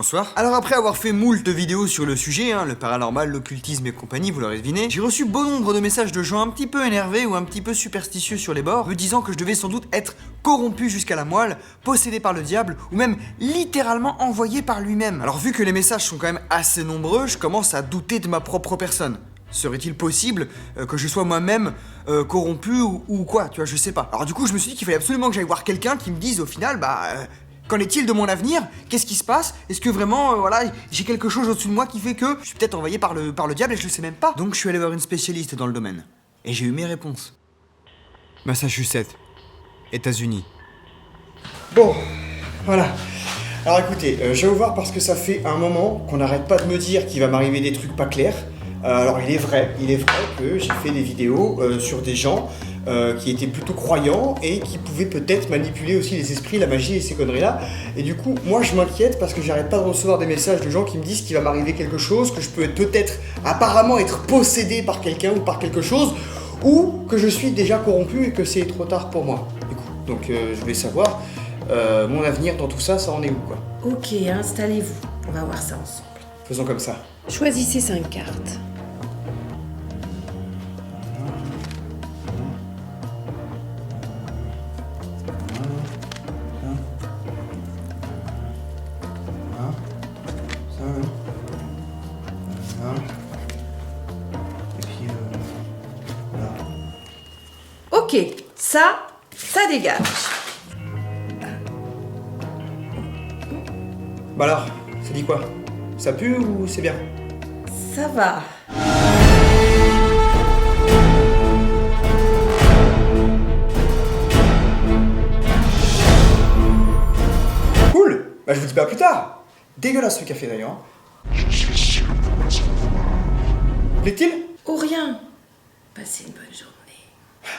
Bonsoir. Alors après avoir fait moult vidéos sur le sujet, le paranormal, l'occultisme et compagnie, vous l'aurez deviné, j'ai reçu bon nombre de messages de gens un petit peu énervés ou un petit peu superstitieux sur les bords, me disant que je devais sans doute être corrompu jusqu'à la moelle, possédé par le diable, ou même littéralement envoyé par lui-même. Alors vu que les messages sont quand même assez nombreux, je commence à douter de ma propre personne. Serait-il possible que je sois moi-même corrompu ou quoi, tu vois, je sais pas. Alors du coup je me suis dit qu'il fallait absolument que j'aille voir quelqu'un qui me dise au final, qu'en est-il de mon avenir? Qu'est-ce qui se passe? Est-ce que vraiment, j'ai quelque chose au-dessus de moi qui fait que je suis peut-être envoyé par le diable et je le sais même pas? Donc je suis allé voir une spécialiste dans le domaine. Et j'ai eu mes réponses. Massachusetts, États-Unis. Bon, voilà. Alors écoutez, je vais vous voir parce que ça fait un moment qu'on n'arrête pas de me dire qu'il va m'arriver des trucs pas clairs. Alors il est vrai que j'ai fait des vidéos sur des gens qui étaient plutôt croyants et qui pouvaient peut-être manipuler aussi les esprits, la magie et ces conneries-là. Et du coup, moi je m'inquiète parce que j'arrête pas de recevoir des messages de gens qui me disent qu'il va m'arriver quelque chose, que je peux peut-être apparemment être possédé par quelqu'un ou par quelque chose, ou que je suis déjà corrompu et que c'est trop tard pour moi. Du coup, donc je vais savoir mon avenir dans tout ça, ça en est où quoi. Ok, installez-vous, on va voir ça ensemble. Faisons comme ça. Choisissez 5 cartes. Ok, ça dégage. Bah alors, ça dit quoi? Ça pue ou c'est bien? Ça va. Cool! Bah je vous dis pas plus tard! Dégueulasse ce café d'ailleurs. Plaît-il? Ou rien. Passez une bonne journée.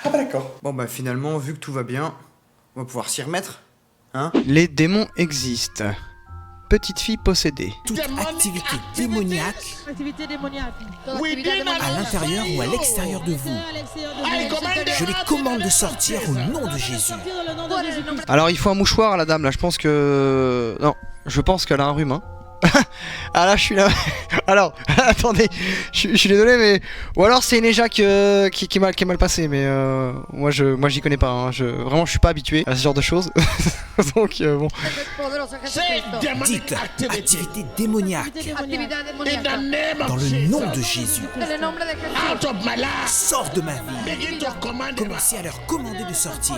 Ah bah d'accord. Bon bah finalement, vu que tout va bien, on va pouvoir s'y remettre. Les démons existent. Petite fille possédée. Toute activité démoniaque à l'intérieur ou à l'extérieur de vous, je les commande de sortir au nom de Jésus. Alors il faut un mouchoir à la dame là, je pense que... Non, je pense qu'elle a un rhume Ah là je suis là. Alors, attendez, je suis désolé mais... Ou alors c'est une éjac qui est mal passée mais moi j'y connais pas Vraiment je suis pas habitué à ce genre de choses. Donc bon. Dites activité démoniaque dans le nom de Jésus. Sors de ma vie. Commencez à leur commander de sortir.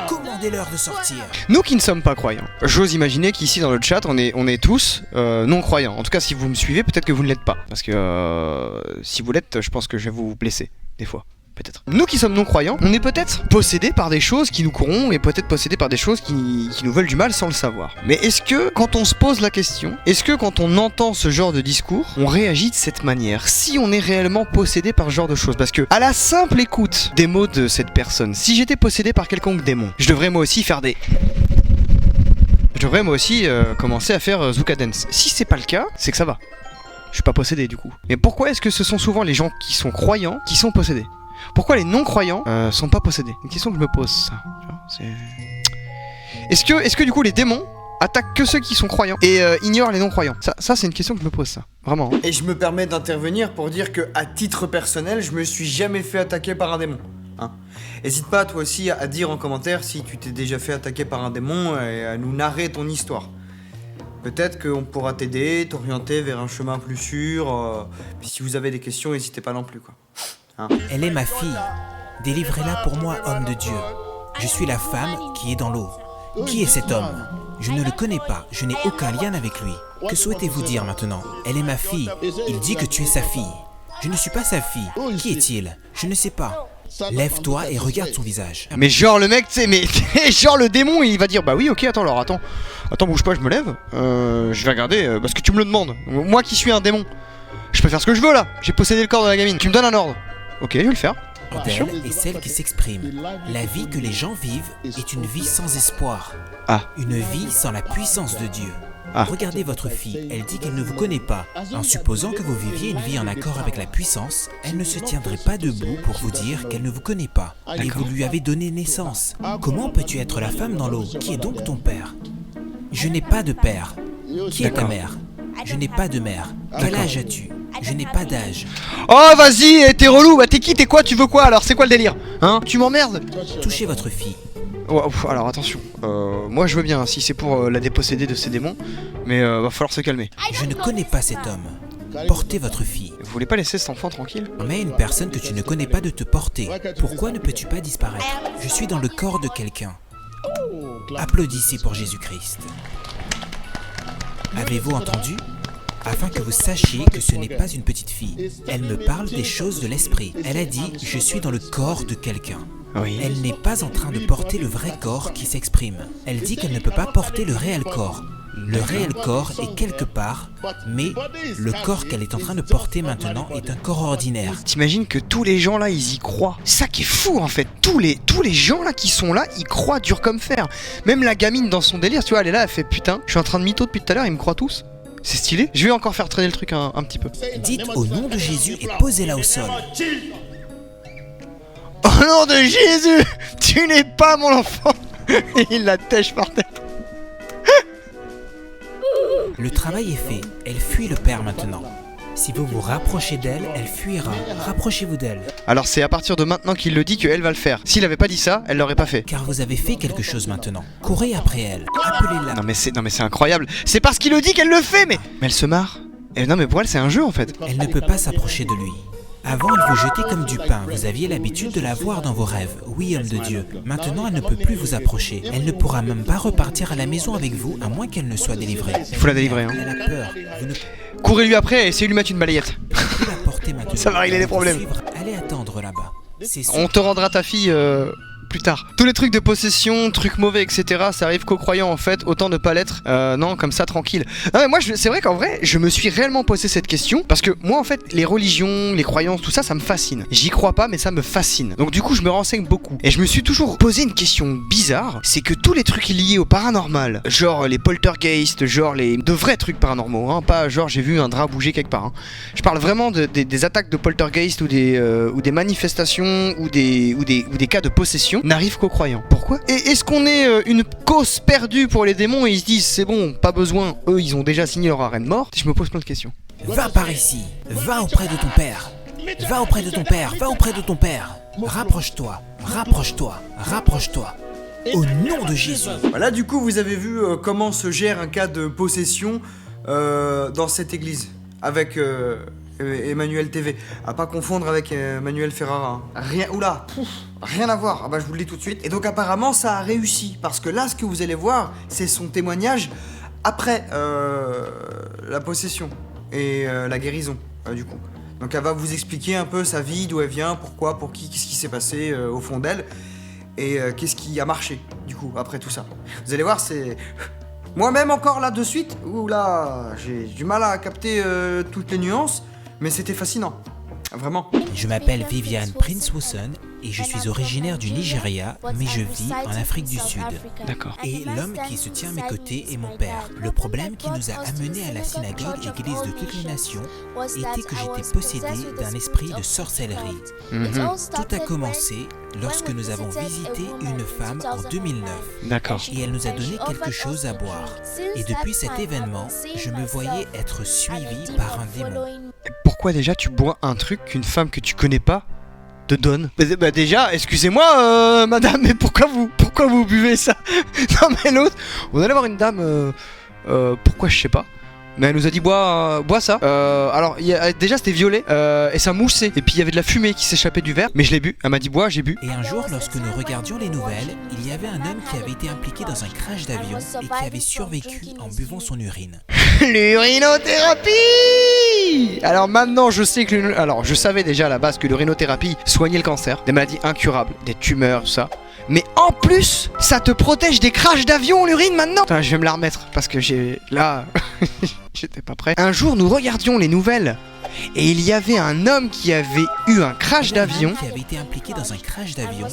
Commandez-leur de sortir. Nous qui ne sommes pas croyants, j'ose imaginer qu'ici dans le chat on est tous non croyants. En tout cas si vous me suivez peut-être que vous ne l'êtes pas. Parce que si vous l'êtes je pense que je vais vous blesser des fois. Peut-être. Nous qui sommes non-croyants, on est peut-être possédés par des choses qui nous corrompent et peut-être possédés par des choses qui nous veulent du mal sans le savoir. Mais est-ce que, quand on se pose la question, est-ce que quand on entend ce genre de discours, on réagit de cette manière? Si on est réellement possédé par ce genre de choses? Parce que, à la simple écoute des mots de cette personne, si j'étais possédé par quelconque démon, je devrais moi aussi faire des... Je devrais moi aussi commencer à faire Zuka Dance. Si c'est pas le cas, c'est que ça va. Je suis pas possédé du coup. Mais pourquoi est-ce que ce sont souvent les gens qui sont croyants qui sont possédés? Pourquoi les non-croyants sont pas possédés? Une question que je me pose, ça. Est-ce que du coup les démons attaquent que ceux qui sont croyants et ignorent les non-croyants? Ça c'est une question que je me pose, ça. Vraiment. Et je me permets d'intervenir pour dire que, à titre personnel, je me suis jamais fait attaquer par un démon. Hésite pas toi aussi à dire en commentaire si tu t'es déjà fait attaquer par un démon et à nous narrer ton histoire. Peut-être qu'on pourra t'aider, t'orienter vers un chemin plus sûr. Puis si vous avez des questions, n'hésitez pas non plus, quoi. Elle est ma fille. Délivrez-la pour moi, homme de Dieu. Je suis la femme qui est dans l'eau. Qui est cet homme? Je ne le connais pas. Je n'ai aucun lien avec lui. Que souhaitez-vous dire maintenant? Elle est ma fille. Il dit que tu es sa fille. Je ne suis pas sa fille. Qui est-il? Je ne sais pas. Lève-toi et regarde son visage. Mais genre le mec, tu sais, mais genre le démon, il va dire bah oui, ok, attends, bouge pas, je me lève. Je vais regarder parce que tu me le demandes. Moi qui suis un démon, je peux faire ce que je veux là. J'ai possédé le corps de la gamine. Tu me donnes un ordre. Ok, je vais le faire. D'elle est celle qui s'exprime. La vie que les gens vivent est une vie sans espoir. Une vie sans la puissance de Dieu. Regardez votre fille, elle dit qu'elle ne vous connaît pas. En supposant que vous viviez une vie en accord avec la puissance, elle ne se tiendrait pas debout pour vous dire qu'elle ne vous connaît pas. Et vous lui avez donné naissance. Comment peux-tu être la femme dans l'eau? Qui est donc ton père? Je n'ai pas de père. Qui est ta mère? Je n'ai pas de mère. Quel âge as-tu? Je n'ai pas d'âge. Oh vas-y, t'es relou, bah t'es qui, t'es quoi, tu veux quoi alors, c'est quoi le délire? Hein? Tu m'emmerdes? Touchez votre fille. Oh, alors attention, moi je veux bien si c'est pour la déposséder de ses démons, mais va falloir se calmer. Je ne connais pas cet homme. Portez votre fille. Vous voulez pas laisser cet enfant tranquille? Permets à une personne que tu ne connais pas de te porter. Pourquoi ne peux-tu pas disparaître? Je suis dans le corps de quelqu'un. Applaudissez pour Jésus-Christ. Avez-vous entendu? Afin que vous sachiez que ce n'est pas une petite fille. Elle me parle des choses de l'esprit. Elle a dit « Je suis dans le corps de quelqu'un ». Oui. Elle n'est pas en train de porter le vrai corps qui s'exprime. Elle dit qu'elle ne peut pas porter le réel corps. Le réel corps est quelque part, mais le corps qu'elle est en train de porter maintenant est un corps ordinaire. T'imagines que tous les gens là, ils y croient. Ça qui est fou en fait. Tous les gens là qui sont là, ils croient dur comme fer. Même la gamine dans son délire, tu vois, elle est là, elle fait putain, je suis en train de mytho depuis tout à l'heure, ils me croient tous. C'est stylé. Je vais encore faire traîner le truc un petit peu. Dites au nom de Jésus et posez-la au sol. Au nom de Jésus, tu n'es pas mon enfant. Il la tèche par terre. Le travail est fait. Elle fuit le Père maintenant. Si vous vous rapprochez d'elle, elle fuira. Rapprochez-vous d'elle. Alors c'est à partir de maintenant qu'il le dit qu'elle va le faire. S'il avait pas dit ça, elle l'aurait pas fait. Car vous avez fait quelque chose maintenant. Courez après elle. Appelez-la. Non mais c'est incroyable. C'est parce qu'il le dit qu'elle le fait, mais elle se marre. Et non mais pour elle c'est un jeu en fait. Elle ne peut pas s'approcher de lui. Avant, elle vous jetait comme du pain. Vous aviez l'habitude de la voir dans vos rêves. Oui, homme de Dieu. Maintenant, elle ne peut plus vous approcher. Elle ne pourra même pas repartir à la maison avec vous, à moins qu'elle ne soit délivrée. Il faut la délivrer, hein. Elle a peur. Vous ne Courez-lui après et essayez de lui mettre une balayette. pouvez la porter maintenant. Ça va régler les problèmes. Suivre. Allez attendre là-bas. C'est On te rendra ta fille plus tard. Tous les trucs de possession, trucs mauvais, etc. Ça arrive qu'aux croyants en fait, autant ne pas l'être. Non, comme ça, tranquille. Non mais moi, c'est vrai qu'en vrai, je me suis réellement posé cette question parce que moi en fait, les religions, les croyances, tout ça, ça me fascine. J'y crois pas, mais ça me fascine. Donc du coup, je me renseigne beaucoup. Et je me suis toujours posé une question bizarre, c'est que tous les trucs liés au paranormal, genre les poltergeists, genre de vrais trucs paranormaux, hein, pas genre j'ai vu un drap bouger quelque part. Hein. Je parle vraiment des attaques de poltergeist ou des manifestations ou des cas de possession. N'arrive qu'aux croyants. Pourquoi? Et est-ce qu'on est une cause perdue pour les démons et ils se disent c'est bon, pas besoin, eux ils ont déjà signé leur arène morte? Je me pose plein de questions. Va par ici. Va auprès de ton père. Va auprès de ton père. Va auprès de ton père. Rapproche-toi. Rapproche-toi. Rapproche-toi. Au nom de Jésus. Voilà, du coup, vous avez vu comment se gère un cas de possession dans cette église avec Emmanuel TV. À pas confondre avec Manuel Ferrara. Hein. Rien à voir. Ah bah je vous le dis tout de suite. Et donc apparemment ça a réussi parce que là, ce que vous allez voir, c'est son témoignage après la possession et la guérison du coup. Donc elle va vous expliquer un peu sa vie, d'où elle vient, pourquoi, pour qui, qu'est-ce qui s'est passé au fond d'elle et qu'est-ce qui a marché du coup après tout ça. Vous allez voir, c'est moi-même encore là de suite. Ouh là, j'ai du mal à capter toutes les nuances. Mais c'était fascinant, vraiment. Je m'appelle Viviane Prince-Woson et je suis originaire du Nigeria, mais je vis en Afrique du Sud. D'accord. Et l'homme qui se tient à mes côtés est mon père. Le problème qui nous a amenés à la synagogue église de toutes les nations était que j'étais possédé d'un esprit de sorcellerie. Tout a commencé lorsque nous avons visité une femme en 2009. D'accord. Et elle nous a donné quelque chose à boire. Et depuis cet événement, je me voyais être suivi par un démon. Pourquoi déjà tu bois un truc qu'une femme que tu connais pas te donne? Bah déjà, excusez-moi madame, mais pourquoi vous buvez ça? Non mais l'autre, on allait voir une dame, pourquoi je sais pas. Mais elle nous a dit bois ça. Alors déjà c'était violet et ça moussait. Et puis il y avait de la fumée qui s'échappait du verre. Mais je l'ai bu. Elle m'a dit bois, j'ai bu. Et un jour, lorsque nous regardions les nouvelles, il y avait un homme qui avait été impliqué dans un crash d'avion et qui avait survécu en buvant son urine. L'urinothérapie. Alors maintenant je sais que je savais déjà à la base que l'urinothérapie soignait le cancer, des maladies incurables, des tumeurs, tout ça. Mais en plus, ça te protège des crashs d'avion, l'urine maintenant. Putain, je vais me la remettre parce que j'étais pas prêt. Un jour, nous regardions les nouvelles et il y avait un homme qui avait eu un crash d'avion, qui avait été impliqué dans un crash d'avion,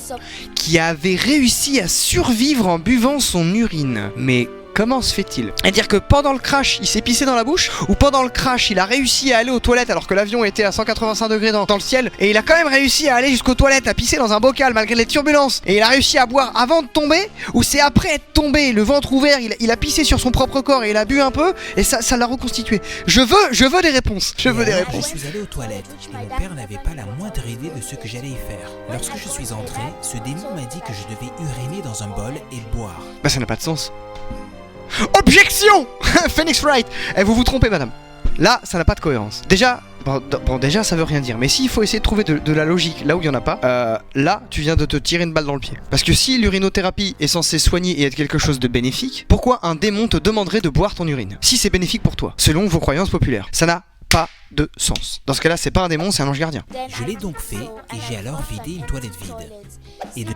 qui avait réussi à survivre en buvant son urine. Mais comment se fait-il? C'est-à-dire que pendant le crash, il s'est pissé dans la bouche, ou pendant le crash, il a réussi à aller aux toilettes alors que l'avion était à 185 degrés dans le ciel, et il a quand même réussi à aller jusqu'aux toilettes, à pisser dans un bocal malgré les turbulences, et il a réussi à boire avant de tomber, ou c'est après être tombé, le ventre ouvert, il a pissé sur son propre corps et il a bu un peu, et ça l'a reconstitué. Je veux des réponses. Je veux des réponses. Je suis allé aux toilettes et mon père n'avait pas la moindre idée de ce que j'allais y faire. Lorsque je suis entré, ce démon m'a dit que je devais uriner dans un bol et le boire. Bah ça n'a pas de sens. Objection. Phoenix Wright. Eh, vous vous trompez, madame. Là, ça n'a pas de cohérence. Déjà, déjà, ça veut rien dire. Mais s'il faut essayer de trouver de la logique là où il y en a pas, là, tu viens de te tirer une balle dans le pied. Parce que si l'urinothérapie est censée soigner et être quelque chose de bénéfique, pourquoi un démon te demanderait de boire ton urine si c'est bénéfique pour toi, selon vos croyances populaires? Ça n'a pas de sens. Dans ce cas-là, c'est pas un démon, c'est un ange gardien. Je l'ai donc fait et j'ai alors vidé une toilette vide.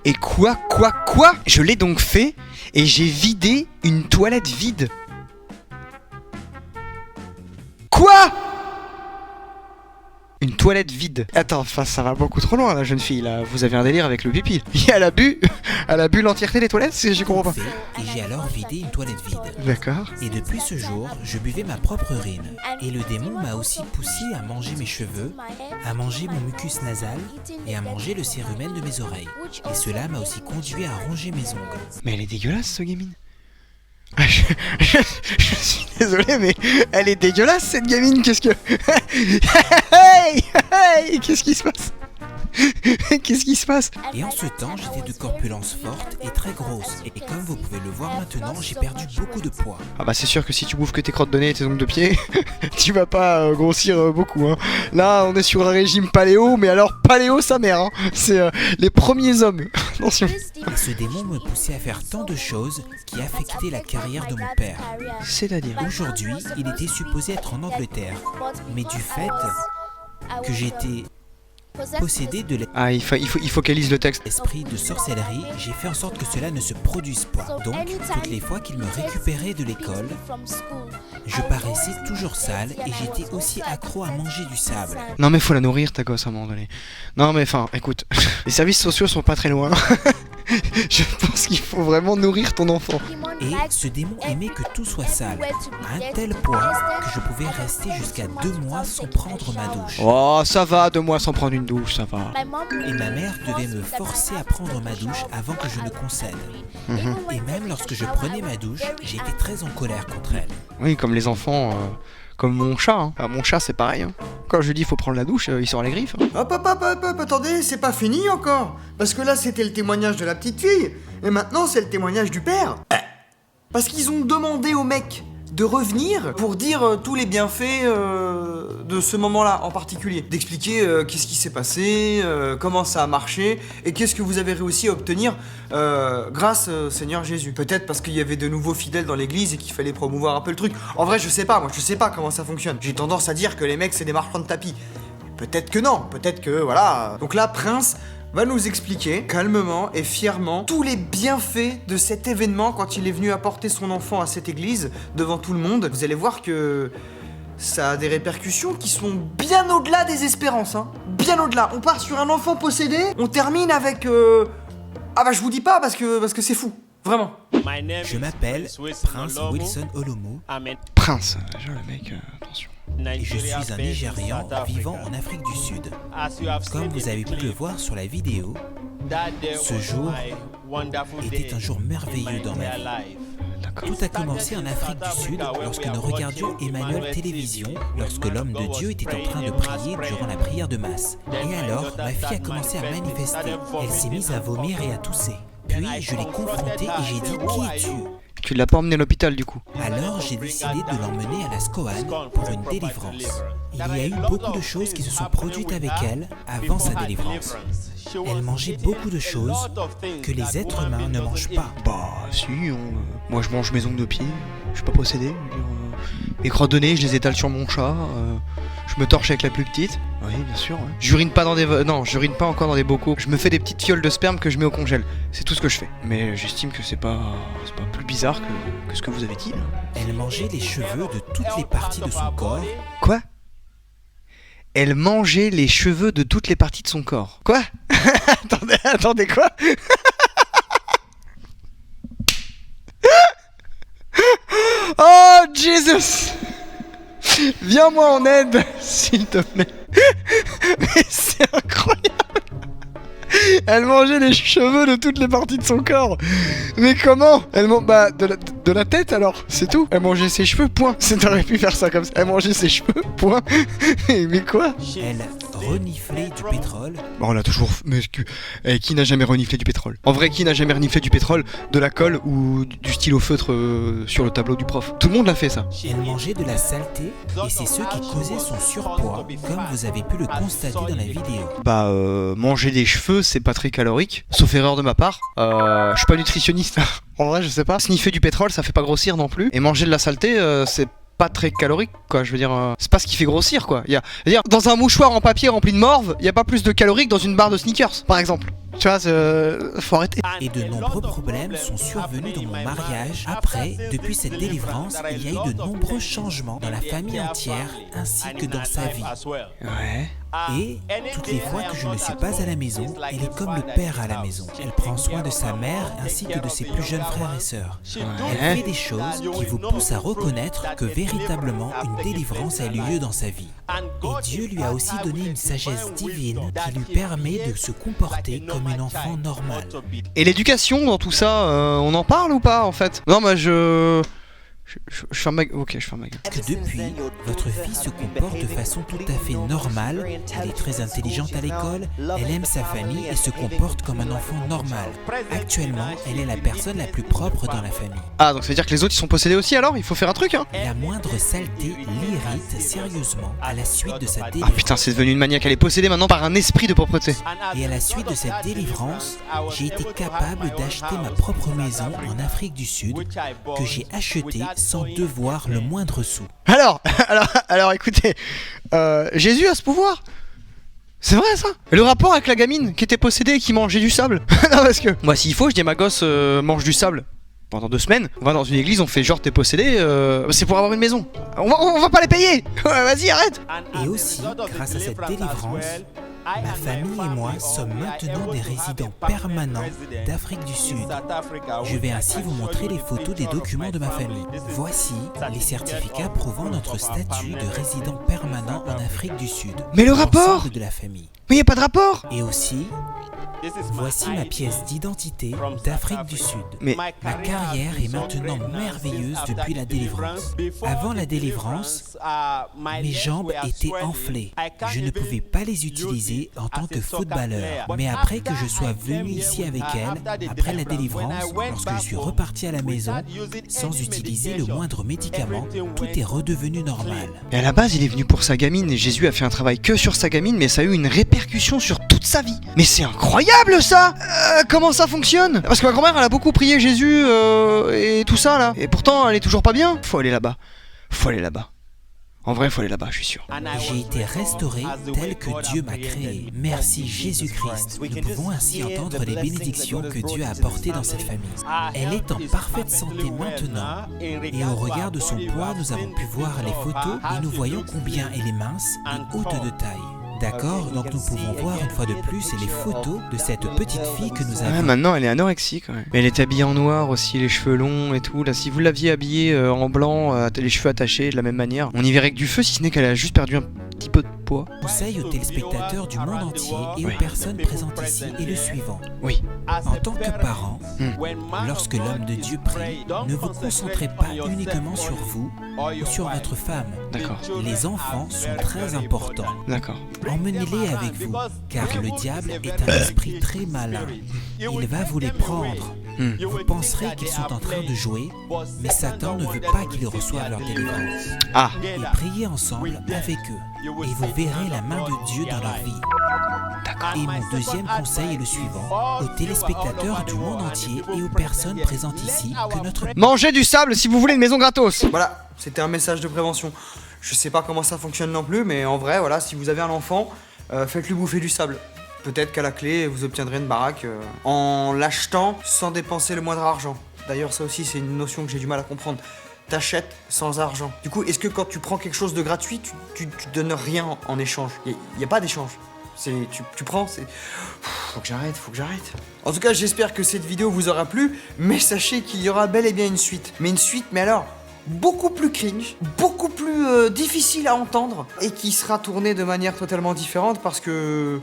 Et quoi? Je l'ai donc fait et j'ai vidé une toilette vide. Quoi? Une toilette vide. Attends, enfin ça va beaucoup trop loin la jeune fille là. Vous avez un délire avec le pipi. Elle a bu l'entièreté des toilettes, je comprends pas. Et j'ai alors vidé une toilette vide. D'accord. Et depuis ce jour, je buvais ma propre urine. Et le démon m'a aussi poussé à manger mes cheveux, à manger mon mucus nasal et à manger le cérumen de mes oreilles. Et cela m'a aussi conduit à ronger mes ongles. Mais elle est dégueulasse ce gamine. Je suis désolé mais elle est dégueulasse cette gamine, qu'est-ce que... Hey, qu'est-ce qui se passe? Qu'est-ce qui se passe? Et en ce temps, j'étais de corpulence forte et très grosse. Et comme vous pouvez le voir maintenant, j'ai perdu beaucoup de poids. Ah bah c'est sûr que si tu bouffes que tes crottes de nez et tes ongles de pied, tu vas pas grossir beaucoup hein. Là on est sur un régime paléo, mais alors paléo sa mère hein. C'est les premiers hommes. Attention. Et ce démon me poussait à faire tant de choses qui affectaient la carrière de mon père. C'est-à-dire? Aujourd'hui, il était supposé être en Angleterre. Mais du fait que j'étais possédé de Ah, il focalise le texte. l'esprit de sorcellerie, j'ai fait en sorte que cela ne se produise pas. Donc, toutes les fois qu'il me récupérait de l'école, je paraissais toujours sale et j'étais aussi accro à manger du sable. Non mais faut la nourrir ta gosse à un moment donné. Non mais enfin, écoute, les services sociaux sont pas très loin. Je pense qu'il faut vraiment nourrir ton enfant. Et ce démon aimait que tout soit sale, à un tel point que je pouvais rester jusqu'à 2 mois sans prendre ma douche. Oh, ça va, 2 mois sans prendre une douche, ça va. Et ma mère devait me forcer à prendre ma douche avant que je ne concède. Et même lorsque je prenais ma douche, j'étais très en colère contre elle. Oui, comme les enfants, comme mon chat. Hein. Enfin, mon chat, c'est pareil. Hein. Quand je lui dis faut prendre la douche, il sort les griffes. Hein. Hop, attendez, c'est pas fini encore. Parce que là, c'était le témoignage de la petite fille. Et maintenant, c'est le témoignage du père. Parce qu'ils ont demandé au mec de revenir pour dire tous les bienfaits de ce moment-là en particulier. D'expliquer qu'est-ce qui s'est passé, comment ça a marché, et qu'est-ce que vous avez réussi à obtenir grâce Seigneur Jésus. Peut-être parce qu'il y avait de nouveaux fidèles dans l'église et qu'il fallait promouvoir un peu le truc. En vrai, je sais pas comment ça fonctionne. J'ai tendance à dire que les mecs, c'est des marchands de tapis. Peut-être que non, peut-être que voilà. Donc là, Prince va nous expliquer calmement et fièrement tous les bienfaits de cet événement quand il est venu apporter son enfant à cette église devant tout le monde. Vous allez voir que ça a des répercussions qui sont bien au-delà des espérances, hein. Bien au-delà. On part sur un enfant possédé, on termine avec... Ah bah je vous dis pas parce que c'est fou. Vraiment. Je m'appelle Prince Wilson Olomo. Prince, déjà le mec, attention. Et je suis un Nigérian vivant en Afrique du Sud. Comme vous avez pu le voir sur la vidéo, ce jour était un jour merveilleux dans ma vie. Tout a commencé en Afrique du Sud lorsque nous regardions Emmanuel Télévision, lorsque l'homme de Dieu était en train de prier durant la prière de masse. Et alors, ma fille a commencé à manifester. Elle s'est mise à vomir et à tousser. Puis, je l'ai confrontée et j'ai dit « Qui es-tu » Tu l'as pas emmené à l'hôpital du coup. Alors j'ai décidé de l'emmener à la SCOAN pour une délivrance. Il y a eu beaucoup de choses qui se sont produites avec elle avant sa délivrance. Elle mangeait beaucoup de choses que les êtres humains ne mangent pas. Bah si, moi je mange mes ongles de pied, je suis pas possédé. Mes crottes de nez, je les étale sur mon chat. Je me torche avec la plus petite. Oui, bien sûr. Ouais. J'urine pas dans des... Non, j'urine pas encore dans des bocaux. Je me fais des petites fioles de sperme que je mets au congèle. C'est tout ce que je fais. Mais j'estime que c'est pas plus bizarre que ce que vous avez dit, là. Elle mangeait les cheveux de toutes les parties de son corps. Quoi? Elle mangeait les cheveux de toutes les parties de son corps. Quoi? Attendez, quoi? Jesus! Viens-moi en aide, s'il te plaît. Mais c'est incroyable. Elle mangeait les cheveux de toutes les parties de son corps. Mais comment? Bah, de la tête alors, c'est tout. Elle mangeait ses cheveux, point. T'aurais pu faire ça comme ça. Elle mangeait ses cheveux, point. Mais quoi? Elle reniflait du pétrole. Bon, on a toujours... Mais qui n'a jamais reniflé du pétrole? En vrai, qui n'a jamais reniflé du pétrole, de la colle ou du stylo feutre sur le tableau du prof? Tout le monde l'a fait, ça. Elle mangeait de la saleté et c'est ce qui causait son surpoids, comme vous avez pu le constater dans la vidéo. Bah, manger des cheveux, c'est pas très calorique. Sauf erreur de ma part. Je suis pas nutritionniste. En vrai, je sais pas. Sniffer du pétrole, ça fait pas grossir non plus. Et manger de la saleté, c'est pas très calorique, quoi. Je veux dire, c'est pas ce qui fait grossir, quoi. C'est-à-dire, dans un mouchoir en papier rempli de morve, y a pas plus de calories que dans une barre de Snickers, par exemple. Tu vois, faut arrêter. Et de nombreux problèmes sont survenus dans mon mariage. Après, depuis cette délivrance, il y a eu de nombreux changements dans la famille entière ainsi que dans sa vie. Ouais. Et toutes les fois que je ne suis pas à la maison, elle est comme le père à la maison. Elle prend soin de sa mère ainsi que de ses plus jeunes frères et sœurs. Elle fait des choses qui vous poussent à reconnaître que véritablement une délivrance a eu lieu dans sa vie. Et Dieu lui a aussi donné une sagesse divine qui lui permet de se comporter comme un enfant normal. Et l'éducation dans tout ça, on en parle ou pas en fait? Non, moi je ferme ma gueule. Ok, je ferme ma gueule. Que depuis, votre fille se comporte de façon tout à fait normale, elle est très intelligente à l'école, elle aime sa famille et se comporte comme un enfant normal. Actuellement, elle est la personne la plus propre dans la famille. Ah, donc ça veut dire que les autres ils sont possédés aussi alors? Il faut faire un truc, hein? La moindre saleté l'irrite sérieusement à la suite de sa Ah délivrance. putain, c'est devenu une maniaque. Elle est possédée maintenant par un esprit de propreté. Et à la suite de cette délivrance, j'ai été capable d'acheter ma propre maison en Afrique du Sud que j'ai achetée sans devoir le moindre sou. Alors écoutez, Jésus a ce pouvoir. C'est vrai ça? Et le rapport avec la gamine qui était possédée et qui mangeait du sable? Non, parce que moi s'il faut, je dis à ma gosse mange du sable pendant 2 semaines. On va dans une église, on fait genre t'es possédé, c'est pour avoir une maison. On va pas les payer. Ouais, vas-y, arrête. Et aussi, grâce à cette délivrance, ma famille et moi sommes maintenant des résidents permanents d'Afrique du Sud. Je vais ainsi vous montrer les photos des documents de ma famille. Voici les certificats prouvant notre statut de résident permanent en Afrique du Sud. Mais le rapport? L'ensemble de la famille. Mais y a pas de rapport. Et aussi, voici ma pièce d'identité d'Afrique du Sud. Mais Ma carrière est maintenant merveilleuse depuis la délivrance. Avant la délivrance, mes jambes étaient enflées. Je ne pouvais pas les utiliser en tant que footballeur. Mais après que je sois venu ici avec elle, après la délivrance, lorsque je suis reparti à la maison, sans utiliser le moindre médicament, tout est redevenu normal. et à la base, il est venu pour sa gamine et Jésus a fait un travail que sur sa gamine, mais ça a eu une répercussion sur toute sa vie. Mais c'est incroyable ça. Comment ça fonctionne? Parce que ma grand-mère, elle a beaucoup prié Jésus et tout ça là. Et pourtant, elle est toujours pas bien. Faut aller là-bas. Faut aller là-bas. En vrai, faut aller là-bas, je suis sûr. J'ai été restauré tel que Dieu m'a créé. Merci Jésus-Christ. Nous pouvons ainsi entendre les bénédictions que Dieu a apportées dans cette famille. Elle est en parfaite santé maintenant et au regard de son poids, nous avons pu voir les photos et nous voyons combien elle est mince et haute de taille. D'accord? Donc nous pouvons voir une fois de plus les photos de cette petite fille que nous Ouais, avons. maintenant, elle est anorexique. Ouais. Mais elle est habillée en noir aussi, les cheveux longs et tout. Là, si vous l'aviez habillée en blanc, les cheveux attachés de la même manière, on y verrait que du feu, si ce n'est qu'elle a juste perdu un petit peu de poids. Conseil aux téléspectateurs du monde entier et aux personnes présentes ici est le suivant. Oui. En tant que parent, lorsque l'homme de Dieu prie, ne vous concentrez pas uniquement sur vous ou sur votre femme. D'accord. Les enfants sont très importants. D'accord. Emmenez-les avec vous, car le diable est un esprit très malin. Il va vous les prendre. Vous penserez qu'ils sont en train de jouer, mais Satan ne veut pas qu'ils reçoivent leur délivrance. Ah. Et priez ensemble avec eux, et vous verrez la main de Dieu dans leur vie. Et mon deuxième conseil est le suivant, aux téléspectateurs du monde entier et aux personnes présentes ici, que notre Mangez du sable si vous voulez une maison gratos. Voilà, c'était un message de prévention. Je sais pas comment ça fonctionne non plus, mais en vrai, voilà, si vous avez un enfant, faites-lui bouffer du sable. Peut-être qu'à la clé, vous obtiendrez une baraque en l'achetant sans dépenser le moindre argent. D'ailleurs, ça aussi, c'est une notion que j'ai du mal à comprendre. T'achètes sans argent. Du coup, est-ce que quand tu prends quelque chose de gratuit, tu donnes rien en échange? Y a pas d'échange. Tu prends, c'est... Faut que j'arrête. En tout cas, j'espère que cette vidéo vous aura plu, mais sachez qu'il y aura bel et bien une suite. Mais une suite, mais alors, beaucoup plus cringe, beaucoup plus difficile à entendre et qui sera tourné de manière totalement différente parce que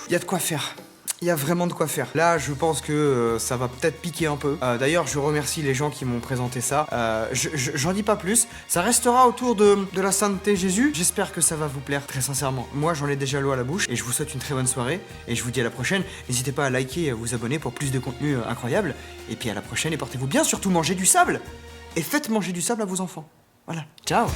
il y a de quoi faire. Il y a vraiment de quoi faire. Là, je pense que ça va peut-être piquer un peu. D'ailleurs, je remercie les gens qui m'ont présenté ça. J'en dis pas plus. Ça restera autour de la sainteté Jésus. J'espère que ça va vous plaire, très sincèrement. Moi, j'en ai déjà l'eau à la bouche et je vous souhaite une très bonne soirée. Et je vous dis à la prochaine. N'hésitez pas à liker et à vous abonner pour plus de contenu incroyable. Et puis à la prochaine et portez-vous bien. Surtout mangez du sable. Et faites manger du sable à vos enfants. Voilà. Ciao.